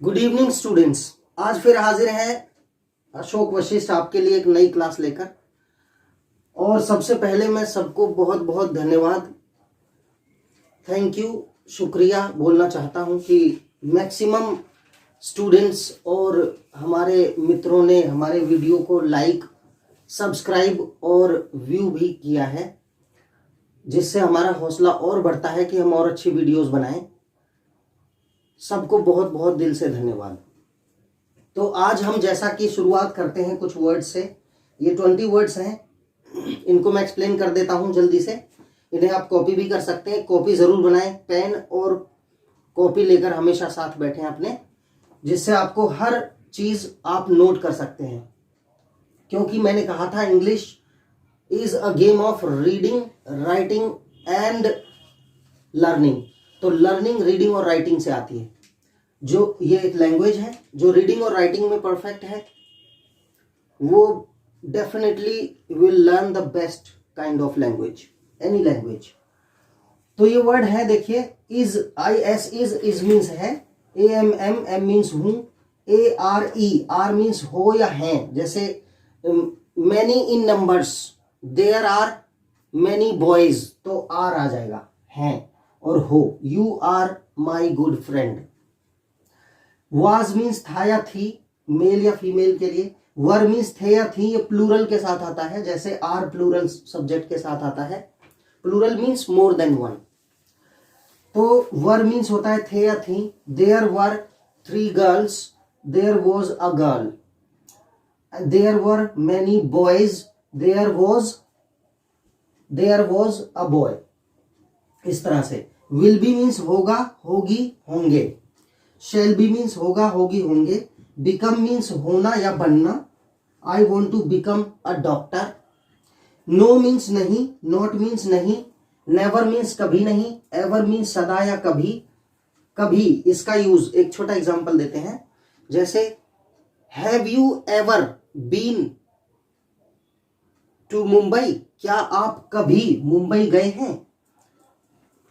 Good evening students. आज फिर हाजिर है अशोक वशिष्ठ आपके लिए एक नई क्लास लेकर। और सबसे पहले मैं सबको बहुत बहुत धन्यवाद, थैंक यू, शुक्रिया बोलना चाहता हूं कि मैक्सिमम स्टूडेंट्स और हमारे मित्रों ने हमारे वीडियो को लाइक, सब्सक्राइब और व्यू भी किया है, जिससे हमारा हौसला और बढ़ता है कि हम और अच्छी वीडियोस बनाएं। सबको बहुत बहुत दिल से धन्यवाद। तो आज हम जैसा कि शुरुआत करते हैं कुछ वर्ड्स से। ये 20 वर्ड्स हैं, इनको मैं एक्सप्लेन कर देता हूं जल्दी से। इन्हें आप कॉपी भी कर सकते हैं, कॉपी जरूर बनाएं, पेन और कॉपी लेकर हमेशा साथ बैठें अपने, जिससे आपको हर चीज आप नोट कर सकते हैं। क्योंकि मैंने कहा था English is a game of reading, writing and learning. तो लर्निंग रीडिंग और राइटिंग से आती है। जो ये एक लैंग्वेज है, जो रीडिंग और राइटिंग में परफेक्ट है वो definitely will learn the best kind of language, any language. तो ये वर्ड है, देखिए, is, I S, is means है, A M am, am means हूं, A R E, are means हो या है। जैसे many in numbers, there are many boys, तो आर आ जाएगा, हैं और हो, you are my good friend. Was means था या थी, मेल या फीमेल के लिए। वर मीन्स थे या थी, ये प्लूरल के साथ आता है, जैसे आर प्लूरल सब्जेक्ट के साथ आता है। Plural means more than one. तो वर मीन्स होता है थे या थी। There were 3 girls, there was a girl. There were many boys, there was a boy. इस तरह से। विल बी मीन्स होगा, होगी, होंगे। शैल बी मीन्स होगा, होगी, होंगे। बिकम मीन्स होना या बनना, I want to become a doctor. No means नहीं, नॉट मीन्स नहीं, नेवर मीन्स कभी नहीं, एवर मीन्स सदा या कभी। कभी इसका यूज, एक छोटा एग्जांपल देते हैं, जैसे have you ever been to Mumbai, क्या आप कभी मुंबई गए हैं।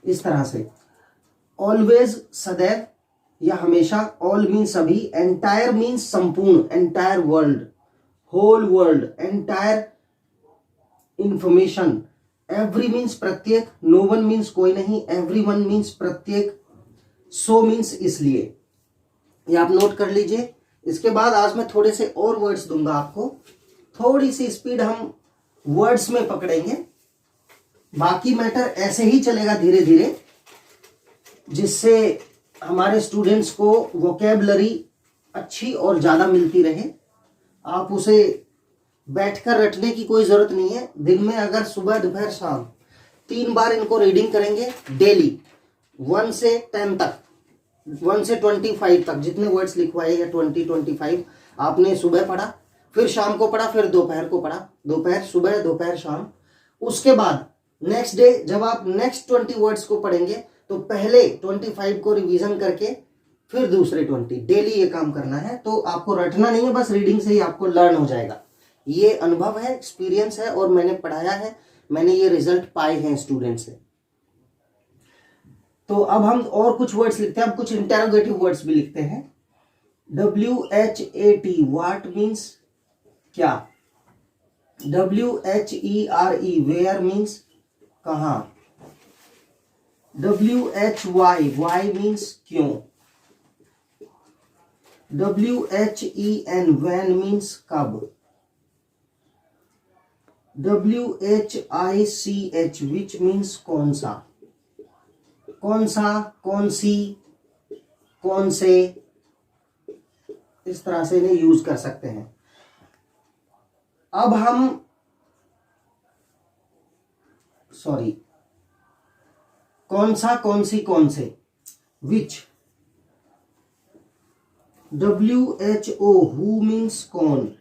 इस तरह से। ऑलवेज सदैव या हमेशा, ऑल मीन्स सभी, एंटायर मीन्स संपूर्ण, entire world, whole world, entire information. Every means प्रत्येक, नो वन मीन्स कोई नहीं, एवरी वन मीन्स प्रत्येक, सो मीन्स इसलिए। ये आप नोट कर लीजिए। इसके बाद आज मैं थोड़े से और वर्ड्स दूंगा आपको, थोड़ी सी स्पीड हम वर्ड्स में पकड़ेंगे, बाकी मैटर ऐसे ही चलेगा धीरे धीरे, जिससे हमारे स्टूडेंट्स को वोकैबुलरी अच्छी और ज़्यादा मिलती रहे। आप उसे बैठकर रटने की कोई ज़रूरत नहीं है। दिन में अगर सुबह दोपहर शाम 3 बार इनको रीडिंग करेंगे डेली, 1 से 10 तक, 1 से 25 तक, जितने वर्ड्स लिखवाए या 20-25 आपने सुबह पढ़ा, फिर शाम को पढ़ा, फिर दोपहर को पढ़ा, दोपहर सुबह, दोपहर शाम। उसके बाद नेक्स्ट डे जब आप नेक्स्ट 20 वर्ड्स को पढ़ेंगे तो पहले 25 को रिवीजन करके फिर दूसरे 20, डेली ये काम करना है। तो आपको रटना नहीं है, बस रीडिंग से ही आपको लर्न हो जाएगा। ये अनुभव है, एक्सपीरियंस है, और मैंने पढ़ाया है, मैंने ये रिजल्ट पाए हैं स्टूडेंट से। तो अब हम और कुछ वर्ड्स लिखते हैं, अब कुछ इंटेरोगेटिव वर्ड्स भी लिखते हैं। WHAT, व्हाट मीन्स क्या। WHERE, वेयर मीन्स कहां। WHY, वाई मीन्स क्यों। WHEN, व्हेन मीन्स कब। WHICH, विच मीन्स कौन सा। कौन सा, कौन सी, कौन से, इस तरह से इन्हें यूज कर सकते हैं। अब हम कौन सा, कौन सी, कौन से, विच। WHO, हु मीन्स कौन।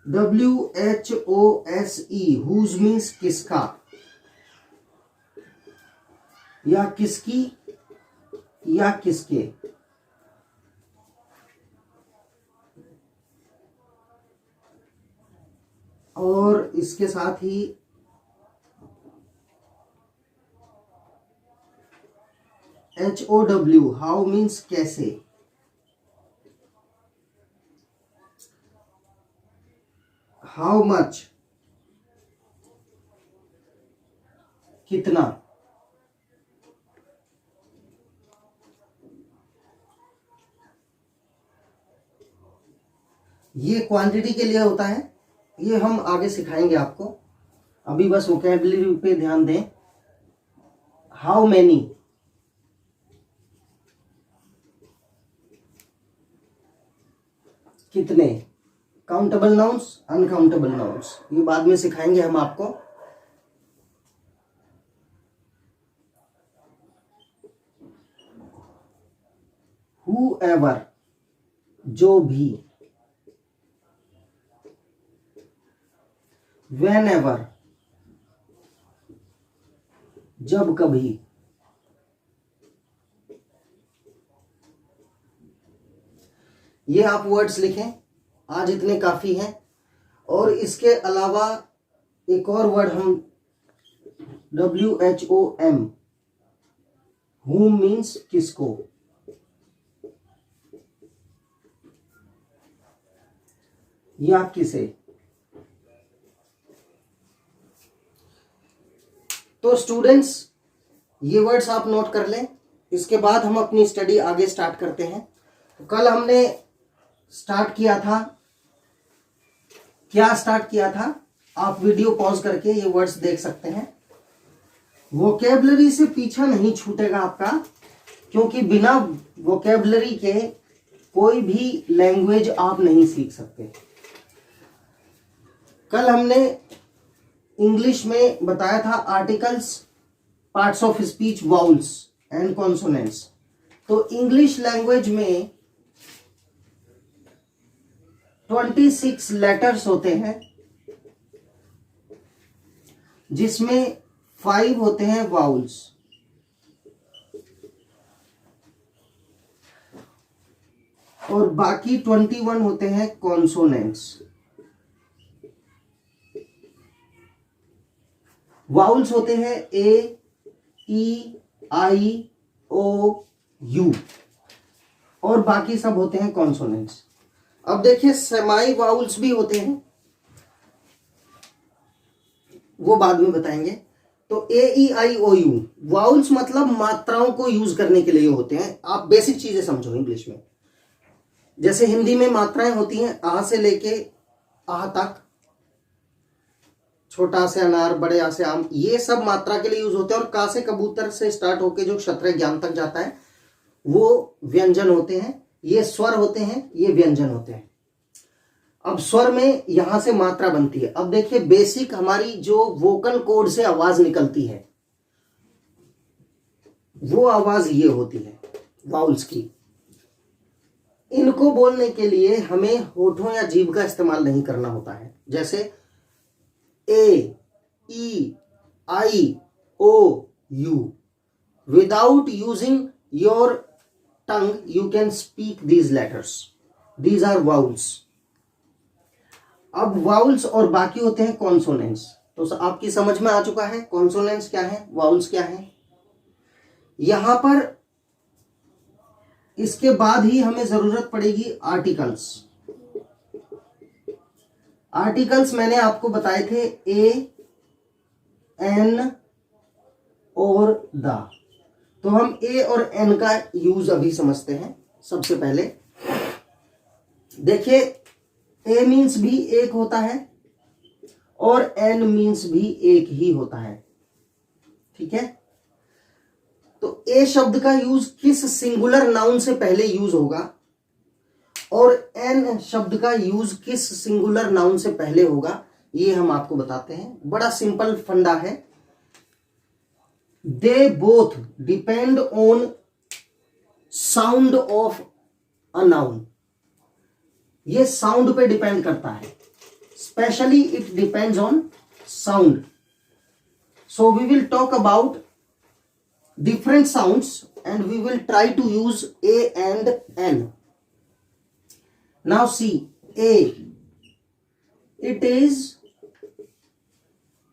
WHOSE, हुज मीन्स किसका या किसकी या किसके। और इसके साथ ही HOW, हाउ मीन्स कैसे। हाउ मच, कितना। ये क्वांटिटी के लिए होता है, ये हम आगे सिखाएंगे आपको, अभी बस वोकैबुलरी पे ध्यान दें। हाउ मैनी, कितने। काउंटेबल नाउन्स, अनकाउंटेबल नाउन्स, ये बाद में सिखाएंगे हम आपको। Whoever, जो भी। Whenever, जब कभी। ये आप वर्ड्स लिखें, आज इतने काफी हैं। और इसके अलावा एक और वर्ड हम WHOM, whom मीन्स किसको। या किसे। तो स्टूडेंट्स, ये वर्ड्स आप नोट कर लें, इसके बाद हम अपनी स्टडी आगे स्टार्ट करते हैं। तो कल हमने स्टार्ट किया था, क्या स्टार्ट किया था, आप वीडियो पॉज करके ये वर्ड्स देख सकते हैं। वोकैबुलरी से पीछा नहीं छूटेगा आपका, क्योंकि बिना वोकैबुलरी के कोई भी लैंग्वेज आप नहीं सीख सकते। कल हमने इंग्लिश में बताया था articles, parts of speech, vowels and consonants. तो इंग्लिश लैंग्वेज में 26 लेटर्स होते हैं, जिसमें 5 होते हैं वाउल्स और बाकी 21 होते हैं कॉन्सोनेंट्स। वाउल्स होते हैं ए, ई, आई, ओ, यू और बाकी सब होते हैं कॉन्सोनेंट्स। अब देखिए सेमाई वाउल्स भी होते हैं, वो बाद में बताएंगे। तो ए, E, I, O, you vowels मतलब मात्राओं को यूज करने के लिए होते हैं। आप बेसिक चीजें समझो इंग्लिश में, जैसे हिंदी में मात्राएं होती हैं आ से लेके आ तक, छोटा से अनार, बड़े आ से आम, ये सब मात्रा के लिए यूज होते हैं। और का से कबूतर से स्टार्ट होके जो क्षत्रिय ज्ञान तक जाता है वो व्यंजन होते हैं, ये स्वर होते हैं, ये व्यंजन होते हैं। अब स्वर में यहां से मात्रा बनती है। अब देखिए बेसिक हमारी जो वोकल कॉर्ड से आवाज निकलती है, वो आवाज ये होती है वाउल्स की। इनको बोलने के लिए हमें होठों या जीभ का इस्तेमाल नहीं करना होता है। जैसे A, E, I, O, U, without using your tongue you can speak these letters, these are vowels. अब वाउल्स और बाकी होते हैं कॉन्सोनेंट्स। तो आपकी समझ में आ चुका है कॉन्सोनेंट्स क्या है, वाउल्स क्या है। यहां पर इसके बाद ही हमें जरूरत पड़ेगी आर्टिकल्स। आर्टिकल्स मैंने आपको बताए थे ए, एन और द। तो हम ए और एन का यूज अभी समझते हैं। सबसे पहले देखिए ए मीन्स भी एक होता है और एन मीन्स भी एक ही होता है, ठीक है। तो ए शब्द का यूज किस सिंगुलर नाउन से पहले यूज होगा और एन शब्द का यूज किस सिंगुलर नाउन से पहले होगा, ये हम आपको बताते हैं। बड़ा सिंपल फंडा है। They both depend on sound of a noun. ये साउंड पे डिपेंड करता है, specially it depends on sound. So we will talk about different sounds and we will try to use A and N. Now see A, it is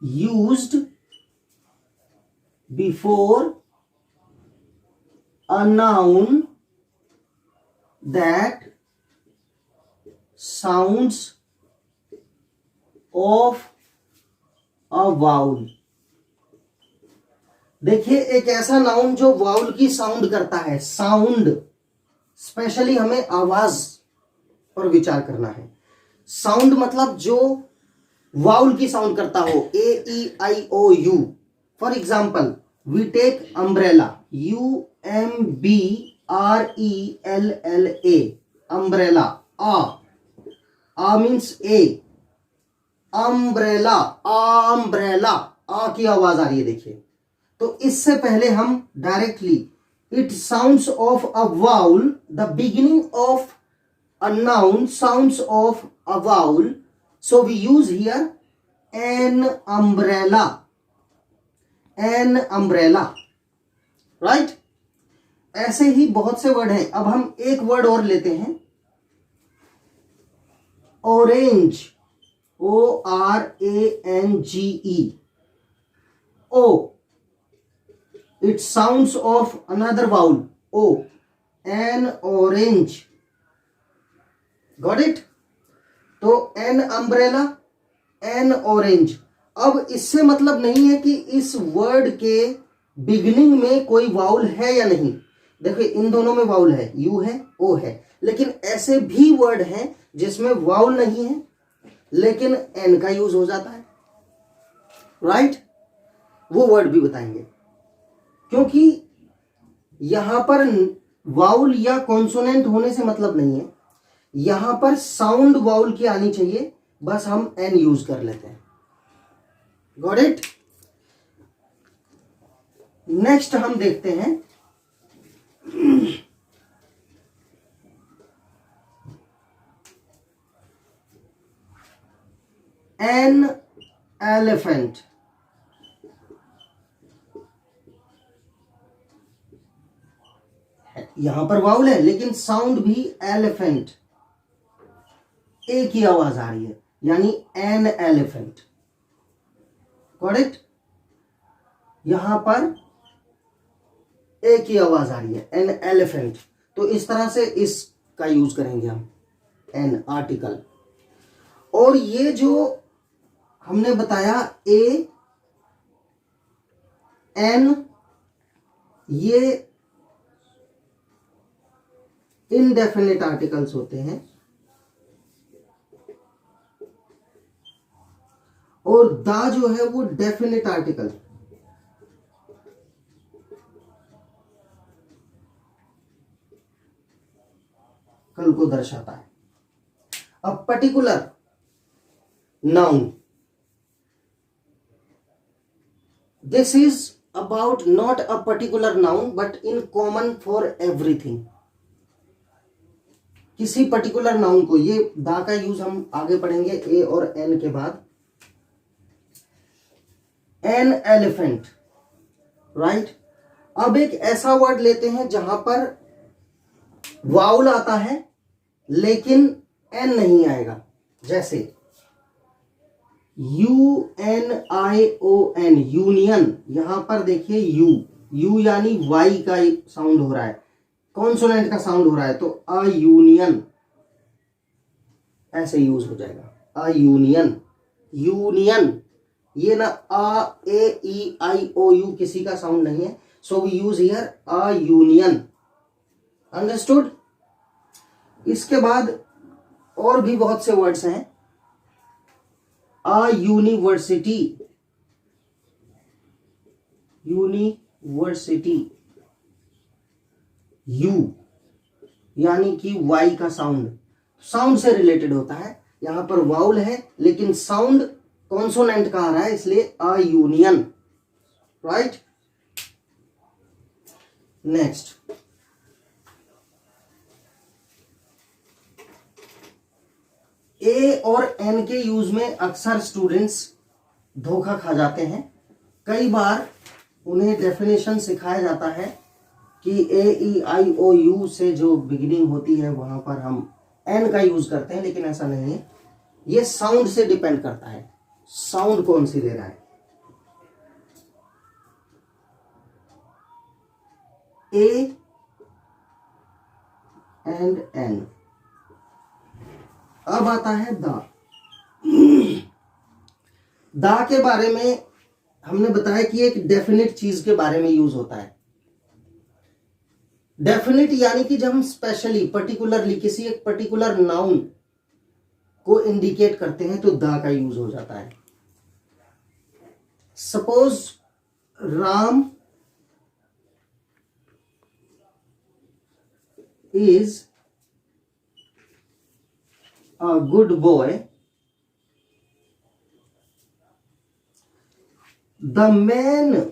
used before a noun that sounds of a vowel। देखिए, एक ऐसा noun जो vowel की sound करता है। Sound, specially हमें आवाज पर विचार करना है। साउंड मतलब जो वाउल की साउंड करता हो, A E I O U. For example we take umbrella, UMBRELLA, umbrella. आ मीन्स ए, अम्ब्रेला, अम्ब्रेला, आ की आवाज आ रही है। देखिए, तो इससे पहले हम directly it sounds of a vowel, the beginning of a noun sounds of a vowel, so we use here an umbrella, an umbrella, right. ऐसे ही बहुत से वर्ड हैं। अब हम एक वर्ड और लेते हैं, orange, ORANGE, O, it sounds of another vowel, O, an orange, got it। तो an umbrella, an orange। अब इससे मतलब नहीं है कि इस वर्ड के बिगिनिंग में कोई वाउल है या नहीं। देखिए, इन दोनों में वाउल है, यू है, ओ है, लेकिन ऐसे भी वर्ड हैं जिसमें वाउल नहीं है लेकिन एन का यूज हो जाता है, राइट। वो वर्ड भी बताएंगे, क्योंकि यहां पर वाउल या कॉन्सोनेंट होने से मतलब नहीं है, यहां पर साउंड वाउल की आनी चाहिए, बस हम एन यूज कर लेते हैं। Got it. नेक्स्ट हम देखते हैं एन एलिफेंट। यहां पर वाउल है लेकिन साउंड भी एलिफेंट, ए की आवाज आ रही है, यानी एन एलिफेंट। Got it. यहां पर ए की आवाज आ रही है, एन एलिफेंट। तो इस तरह से इसका यूज करेंगे हम, एन आर्टिकल। और ये जो हमने बताया ए, एन, ये इनडेफिनिट आर्टिकल्स होते हैं, और दा जो है वो डेफिनिट आर्टिकल। कल को दर्शाता है। अब particular noun, this is about not a particular noun but in common for everything. किसी पर्टिकुलर नाउन को, ये दा का यूज हम आगे पढ़ेंगे ए और एन के बाद। An elephant, right. अब एक ऐसा वर्ड लेते हैं जहां पर वाउल आता है लेकिन एन नहीं आएगा, जैसे UNION, यूनियन। यहां पर देखिए यू यानी वाई का साउंड हो रहा है, कॉन्सोनेंट का साउंड हो रहा है, तो अ यूनियन ऐसे यूज हो जाएगा, अ यूनियन। यूनियन, ये ना अ ए ई आई ओ यू किसी का साउंड नहीं है, so we use here a union. Understood. इसके बाद और भी बहुत से वर्ड्स हैं, अ यूनिवर्सिटी, यूनिवर्सिटी, यू यानी कि वाई का साउंड, साउंड से रिलेटेड होता है। यहां पर वाउल है लेकिन साउंड कॉन्सोनेंट का आ रहा है, इसलिए अ यूनियन, राइट। नेक्स्ट, ए और एन के यूज में अक्सर स्टूडेंट्स धोखा खा जाते हैं। कई बार उन्हें डेफिनेशन सिखाया जाता है कि ए ई आई ओ यू से जो बिगिनिंग होती है वहां पर हम एन का यूज करते हैं, लेकिन ऐसा नहीं है। ये साउंड से डिपेंड करता है, साउंड कौन सी दे रहा है। A and an. अब आता है दा। दा के बारे में हमने बताया कि एक डेफिनेट चीज के बारे में यूज होता है। डेफिनेट यानी कि जब हम स्पेशली पर्टिकुलरली किसी एक पर्टिकुलर नाउन को इंडिकेट करते हैं तो दा का यूज हो जाता है। Suppose Ram is a good boy. The man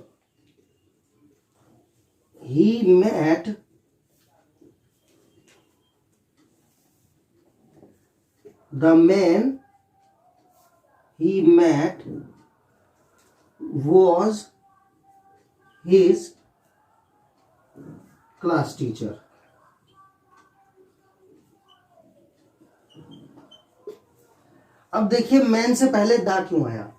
he met was his class teacher. अब देखिए मैन से पहले दा क्यों आया?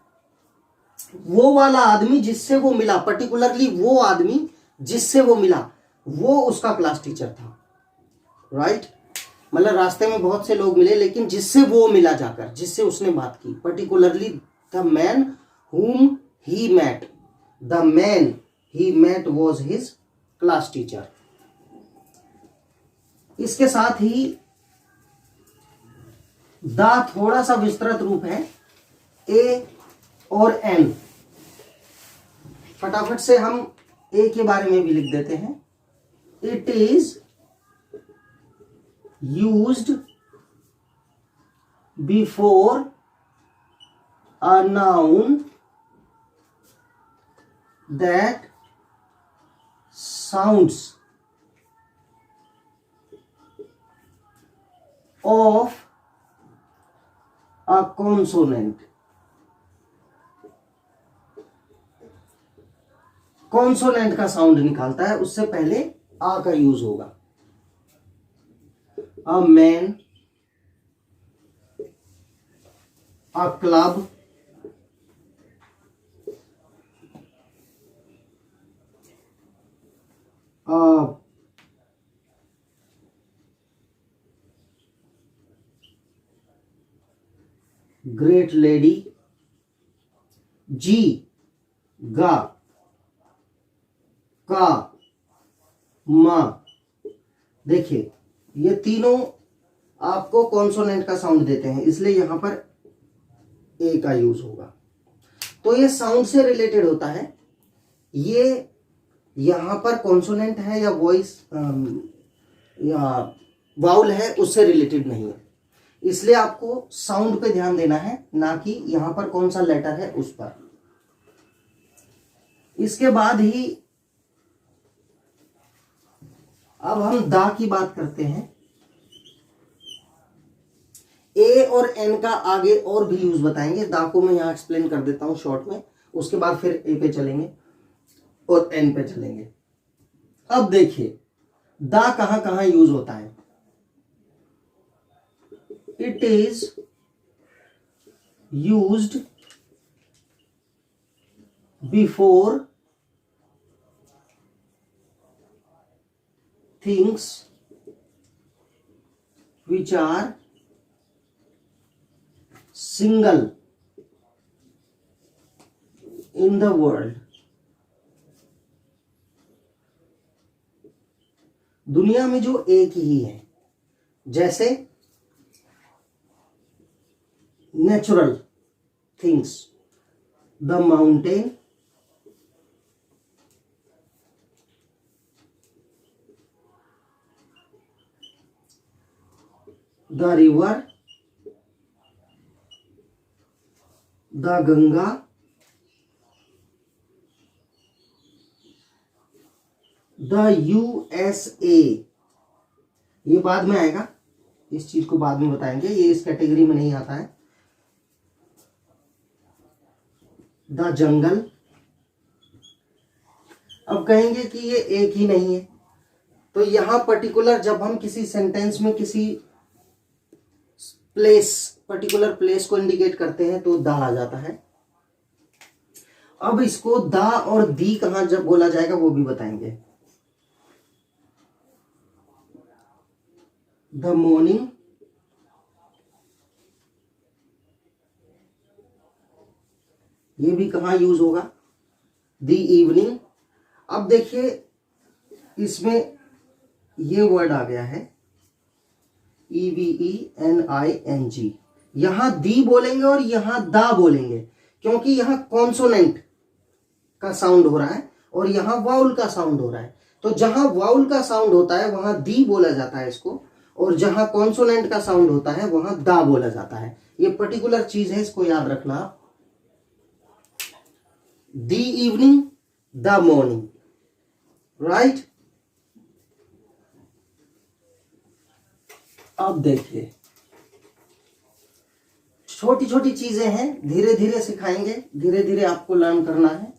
वो वाला आदमी जिससे वो मिला, पर्टिकुलरली वो आदमी जिससे वो मिला, वो उसका क्लास टीचर था, राइट? मतलब रास्ते में बहुत से लोग मिले, लेकिन जिससे वो मिला जाकर, जिससे उसने बात की, particularly the man whom he met, the man he met was his class teacher. इसके साथ ही दा थोड़ा सा विस्तृत रूप है, ए और एन। फटाफट से हम ए के बारे में भी लिख देते हैं। It is used before a noun that sounds of a consonant। Consonant का साउंड निकालता है, उससे पहले आ का यूज होगा। A man, a club, a great lady, जी, गा, का, मा। देखिए ये तीनों आपको कॉन्सोनेंट का साउंड देते हैं, इसलिए यहां पर ए का यूज होगा। तो ये साउंड से रिलेटेड होता है। ये यहां पर कॉन्सोनेंट है या वॉइस या वाउल है, उससे रिलेटेड नहीं है। इसलिए आपको साउंड पे ध्यान देना है, ना कि यहां पर कौन सा लेटर है उस पर। इसके बाद ही अब हम दा की बात करते हैं। ए और एन का आगे और भी यूज बताएंगे। दा को मैं यहां एक्सप्लेन कर देता हूं शॉर्ट में, उसके बाद फिर ए पे चलेंगे और एन पे चलेंगे। अब देखिए दा कहां कहां यूज होता है। It is used before things which are single in the world। दुनिया में जो एक ही है, जैसे natural things, the mountain, the river, the Ganga, the USA। ये बाद में आएगा, इस चीज को बाद में बताएंगे, ये इस कैटेगरी में नहीं आता है। The jungle. अब कहेंगे कि ये एक ही नहीं है, तो यहां पर्टिकुलर जब हम किसी सेंटेंस में किसी प्लेस, पर्टिकुलर प्लेस को इंडिकेट करते हैं तो दा आ जाता है। अब इसको दा और दी कहां जब बोला जाएगा वो भी बताएंगे। द मॉर्निंग, ये भी कहाँ यूज होगा, द इवनिंग। अब देखिए इसमें ये वर्ड आ गया है EVENING, यहां दी बोलेंगे और यहां दा बोलेंगे, क्योंकि यहां कॉन्सोनेंट का साउंड हो रहा है और यहां वाउल का साउंड हो रहा है। तो जहां वाउल का साउंड होता है वहां दी बोला जाता है इसको, और जहां कॉन्सोनेंट का साउंड होता है वहां दा बोला जाता है। ये पर्टिकुलर चीज है, इसको याद रखना आप। The evening, the morning, right. अब देखिए छोटी छोटी चीजें हैं, धीरे धीरे सिखाएंगे, धीरे धीरे आपको लर्न करना है,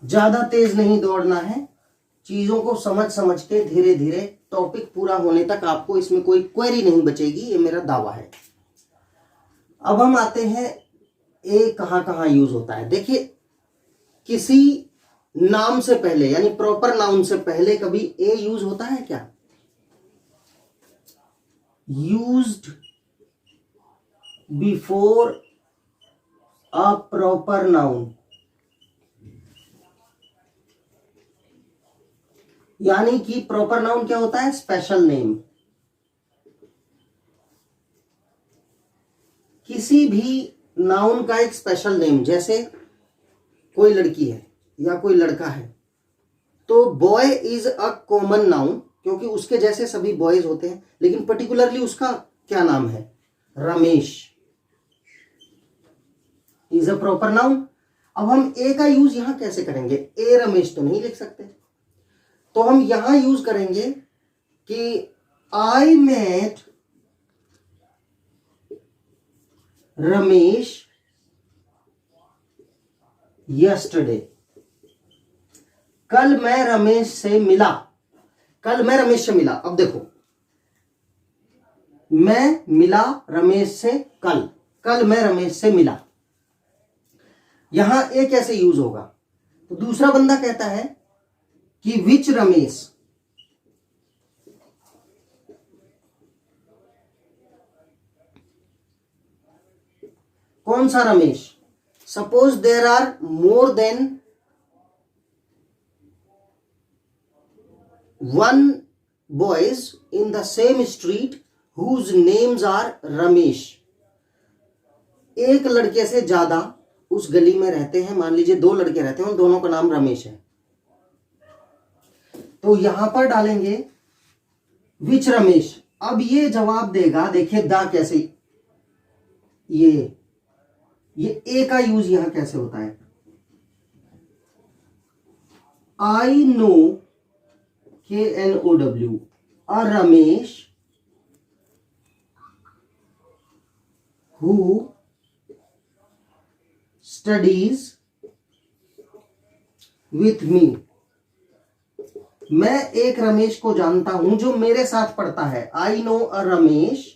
ज्यादा तेज नहीं दौड़ना है, चीजों को समझ समझ के धीरे धीरे टॉपिक पूरा होने तक आपको इसमें कोई क्वेरी नहीं बचेगी, ये मेरा दावा है। अब हम आते हैं ए कहां कहां यूज होता है। देखिए किसी नाम से पहले यानी प्रॉपर नाउन से पहले कभी ए यूज होता है क्या? Used before a proper noun, यानी कि प्रॉपर नाउन क्या होता है? Special name. किसी भी नाउन का एक स्पेशल नेम, जैसे कोई लड़की है या कोई लड़का है, तो boy is a common noun, क्योंकि उसके जैसे सभी बॉयज होते हैं, लेकिन पर्टिकुलरली उसका क्या नाम है? Ramesh is a proper noun. अब हम ए का यूज यहां कैसे करेंगे? ए रमेश तो नहीं लिख सकते, तो हम यहां यूज करेंगे कि आई मेट रमेश यस्टरडे, कल मैं रमेश से मिला, कल मैं रमेश से मिला। अब देखो मैं मिला रमेश से कल, कल मैं रमेश से मिला, यहां ए कैसे यूज होगा? तो दूसरा बंदा कहता है कि विच रमेश, कौन सा Ramesh? Suppose there are more than one boys in the same street whose names are Ramesh, एक लड़के से ज्यादा उस गली में रहते हैं, मान लीजिए 2 लड़के रहते हैं, उन दोनों का नाम रमेश है, तो यहां पर डालेंगे विच रमेश। अब ये जवाब देगा, देखिए दा कैसे, ये ए का यूज यहां कैसे होता है? I know, KNOW, a Ramesh who studies with me, मैं एक रमेश को जानता हूं जो मेरे साथ पढ़ता है। I know a Ramesh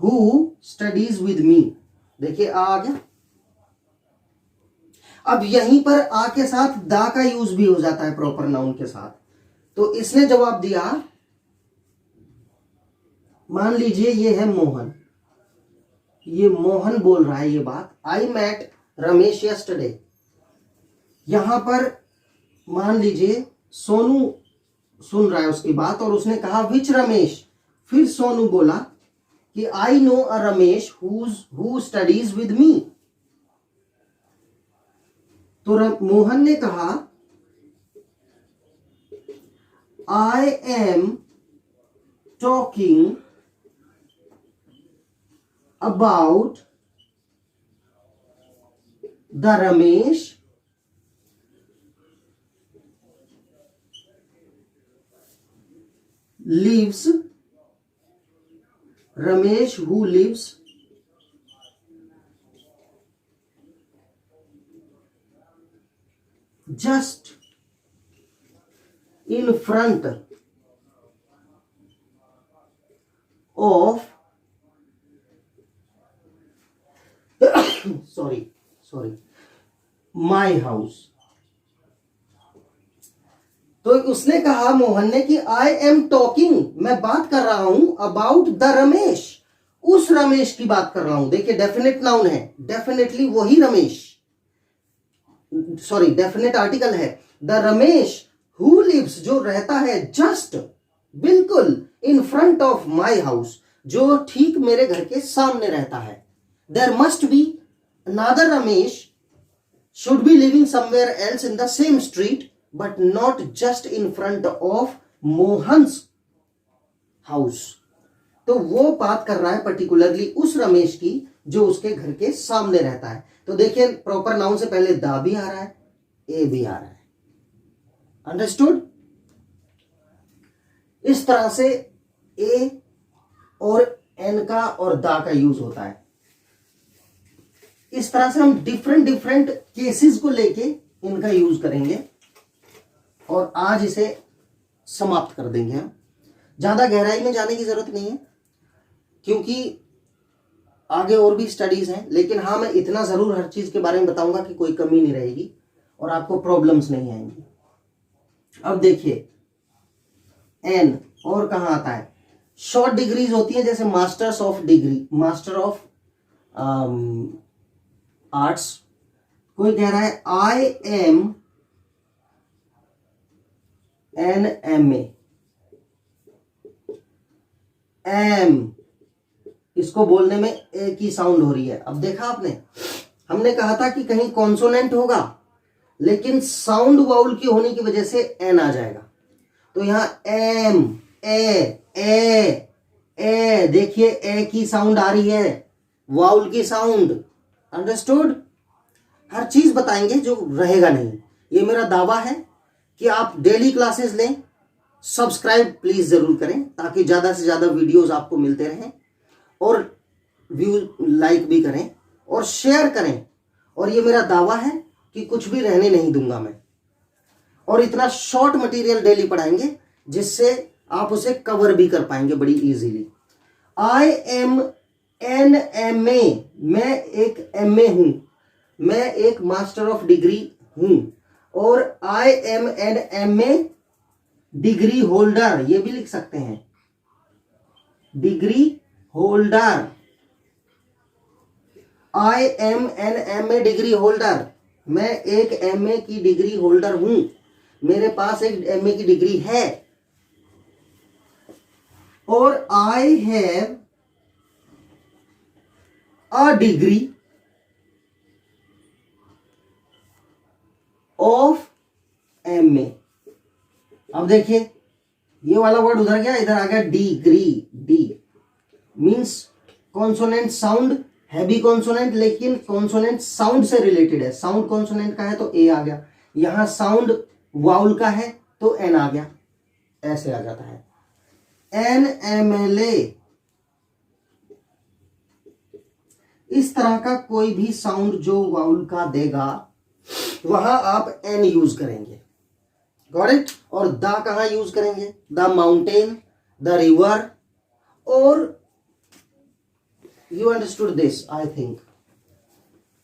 who studies with me, देखिए आ गया। अब यहीं पर आ के साथ दा का यूज भी हो जाता है प्रॉपर नाउन के साथ, तो इसने जवाब दिया, मान लीजिए ये है मोहन, ये मोहन बोल रहा है ये बात, आई मैट रमेश यस्टरडे। यहां पर मान लीजिए सोनू सुन रहा है उसकी बात और उसने कहा विच रमेश, फिर सोनू बोला कि I know a Ramesh who studies with me, तो मोहन ने कहा I am talking about the Ramesh lives, Ramesh who lives just in front of sorry my house। तो उसने कहा मोहन ने कि आई एम टॉकिंग, मैं बात कर रहा हूं अबाउट द रमेश, उस रमेश की बात कर रहा हूं। देखिए डेफिनेट नाउन है, डेफिनेटली वही रमेश, सॉरी डेफिनेट आर्टिकल है, द रमेश हु लिव्स, जो रहता है जस्ट, बिल्कुल, in front of my house, जो ठीक मेरे घर के सामने रहता है। There must be another Ramesh should be living somewhere else in the same street but not just in front of Mohan's house। तो वो बात कर रहा है पर्टिकुलरली उस रमेश की जो उसके घर के सामने रहता है। तो देखिए प्रॉपर नाउन से पहले दा भी आ रहा है, ए भी आ रहा है। अंडरस्टूड? इस तरह से ए और एन का और दा का यूज होता है। इस तरह से हम डिफरेंट डिफरेंट केसेस को लेके इनका यूज करेंगे और आज इसे समाप्त कर देंगे। हम ज्यादा गहराई में जाने की जरूरत नहीं है क्योंकि आगे और भी स्टडीज हैं, लेकिन हाँ मैं इतना जरूर हर चीज के बारे में बताऊंगा कि कोई कमी नहीं रहेगी और आपको प्रॉब्लम्स नहीं आएंगी। अब देखिए एन और कहां आता है, शॉर्ट डिग्रीज होती है जैसे masters of degree, master of arts. कोई कह रहा है I am an M M, इसको बोलने में ए की साउंड हो रही है। अब देखा आपने, हमने कहा था कि कहीं कॉन्सोनेंट होगा लेकिन साउंड वाउल की होने की वजह से एन आ जाएगा। तो यहां एम ए देखिए ए की साउंड आ रही है, वाउल की साउंड। अंडरस्टूड? हर चीज बताएंगे जो रहेगा नहीं। ये मेरा दावा है कि आप डेली क्लासेस लें, सब्सक्राइब प्लीज जरूर करें ताकि ज्यादा से ज्यादा वीडियोस आपको मिलते रहें, और व्यू लाइक भी करें और शेयर करें। और ये मेरा दावा है कि कुछ भी रहने नहीं दूंगा मैं, और इतना शॉर्ट मटेरियल डेली पढ़ाएंगे जिससे आप उसे कवर भी कर पाएंगे बड़ी easily. I am an M A, मैं एक एमए हूं, मैं एक मास्टर ऑफ डिग्री हूं, और I am an M A degree holder, ये भी लिख सकते हैं, degree holder. I am an M A degree holder, मैं एक एमए की डिग्री होल्डर हूं, मेरे पास एक एमए की डिग्री है। और I have a degree of MA. अब देखिए ये वाला वर्ड उधर गया, इधर आ गया degree. D means consonant sound, heavy consonant, लेकिन कॉन्सोनेंट साउंड से रिलेटेड है। साउंड कॉन्सोनेंट का है तो ए आ गया, यहां साउंड वाउल का है तो एन आ गया, ऐसे आ जाता है। एन एम एल ए, इस तरह का कोई भी साउंड जो वाउल का देगा वहां आप एन यूज करेंगे। Got it? और द कहां यूज करेंगे? द माउंटेन, द रिवर, और you understood this I think.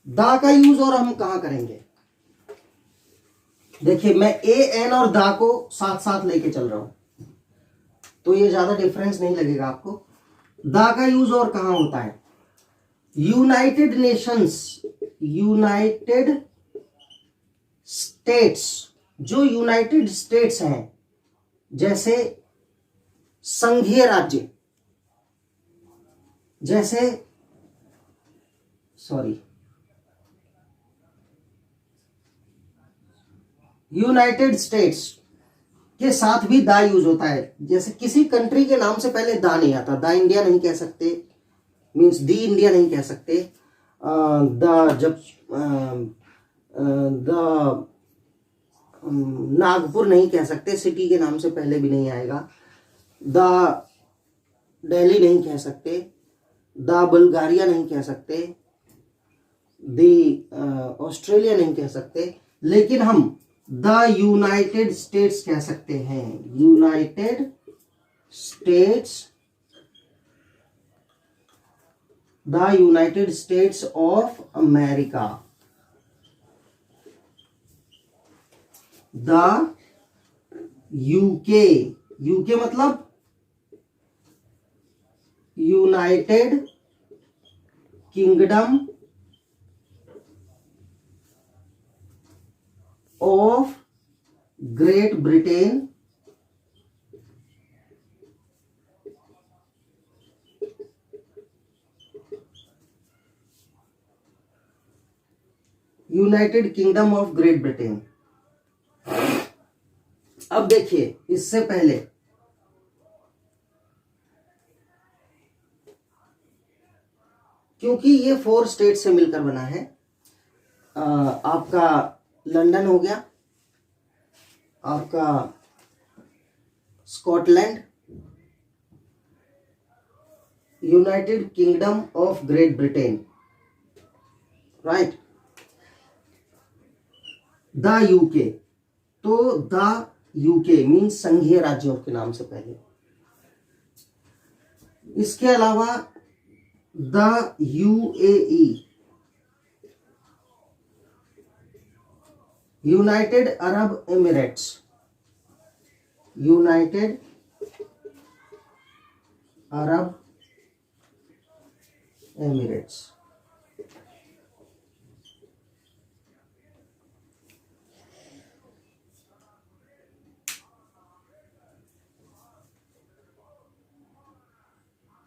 The का यूज और हम कहां करेंगे? देखिए मैं ए एन और द को साथ साथ लेके चल रहा हूं तो ये ज्यादा डिफरेंस नहीं लगेगा आपको। द का यूज और कहां होता है? यूनाइटेड नेशंस, यूनाइटेड स्टेट्स, जो यूनाइटेड स्टेट्स हैं जैसे संघीय राज्य, जैसे यूनाइटेड स्टेट्स के साथ भी दा यूज होता है। जैसे किसी कंट्री के नाम से पहले दा नहीं आता, दा इंडिया नहीं कह सकते, मींस दी इंडिया नहीं कह सकते, द नागपुर नहीं कह सकते, सिटी के नाम से पहले भी नहीं आएगा। द दिल्ली नहीं कह सकते, द बुल्गारिया नहीं कह सकते, द ऑस्ट्रेलिया नहीं कह सकते, लेकिन हम द यूनाइटेड स्टेट्स कह सकते हैं। United States, the United States of America, the UK, UK मतलब United Kingdom of Great Britain, United Kingdom of Great Britain. अब देखिए, इससे पहले क्योंकि ये 4 स्टेट से मिलकर बना है, आपका लंदन हो गया, आपका Scotland, United Kingdom of Great Britain, right, the UK. तो द यूके मीन्स संघीय राज्यों के नाम से पहले। इसके अलावा the UAE, United Arab Emirates, United Arab Emirates.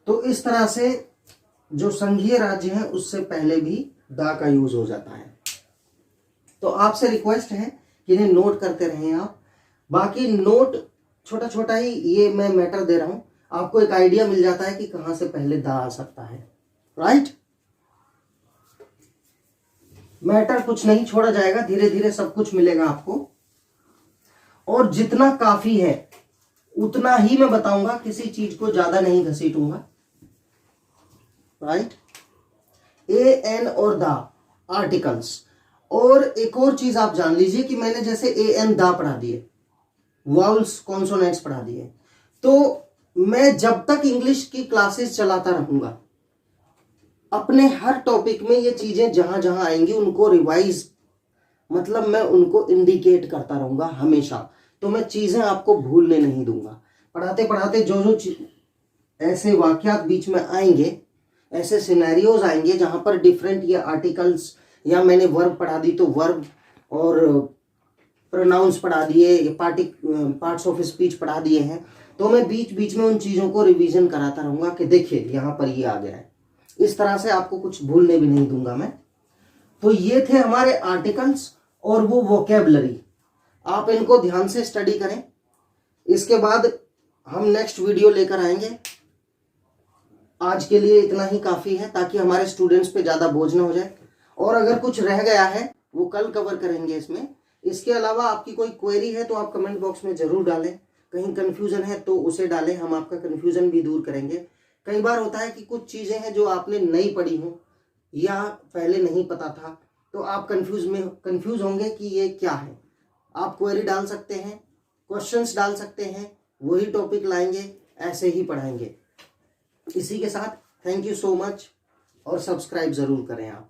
तो इस तरह से जो संघीय राज्य है उससे पहले भी दा का यूज हो जाता है। तो आपसे रिक्वेस्ट है कि इन्हें नोट करते रहें आप। बाकी नोट छोटा छोटा ही ये मैं मैटर दे रहा हूं, आपको एक आइडिया मिल जाता है कि कहां से पहले दा आ सकता है, राइट। मैटर कुछ नहीं छोड़ा जाएगा, धीरे धीरे सब कुछ मिलेगा आपको। और जितना काफी है उतना ही मैं बताऊंगा, किसी चीज को ज्यादा नहीं घसीटूंगा, राइट। ए एन और दा आर्टिकल्स। और एक और चीज आप जान लीजिए कि मैंने जैसे ए एन दा पढ़ा दिए, वाउल्स कॉन्सोनेंट्स पढ़ा दिए, तो मैं जब तक इंग्लिश की क्लासेस चलाता रहूंगा, अपने हर टॉपिक में ये चीजें जहां जहां आएंगी उनको रिवाइज, मतलब मैं उनको इंडिकेट करता रहूंगा हमेशा। तो मैं चीजें आपको भूलने नहीं दूंगा। पढ़ाते पढ़ाते जो जो ऐसे वाक्यात बीच में आएंगे, ऐसे सिनेरियोज आएंगे जहां पर डिफरेंट ये आर्टिकल्स, या मैंने वर्ब पढ़ा दी तो वर्ब और प्रोनाउंस पढ़ा दिए, ये पार्ट्स ऑफ स्पीच पढ़ा दिए हैं, तो मैं बीच बीच में उन चीजों को रिवीजन कराता रहूंगा कि देखिए यहां पर ये आ गया है। इस तरह से आपको कुछ भूलने भी नहीं दूंगा मैं। तो ये थे हमारे आर्टिकल्स और वो वोकेबलरी, आप इनको ध्यान से स्टडी करें। इसके बाद हम नेक्स्ट वीडियो लेकर आएंगे। आज के लिए इतना ही काफी है, ताकि हमारे स्टूडेंट्स पे ज्यादा बोझ ना हो जाए। और अगर कुछ रह गया है वो कल कवर करेंगे इसमें। इसके अलावा आपकी कोई क्वेरी है तो आप कमेंट बॉक्स में जरूर डालें, कहीं कंफ्यूजन है तो उसे डालें, हम आपका कंफ्यूजन भी दूर करेंगे। कई बार होता है कि कुछ चीजें हैं जो आपने नहीं पढ़ी हो या पहले नहीं पता था, तो आप कंफ्यूज होंगे कि ये क्या है। आप क्वेरी डाल सकते हैं, क्वेश्चंस डाल सकते हैं, वही टॉपिक लाएंगे, ऐसे ही पढ़ाएंगे। इसी के साथ थैंक यू सो मच, और सब्सक्राइब जरूर करें आप।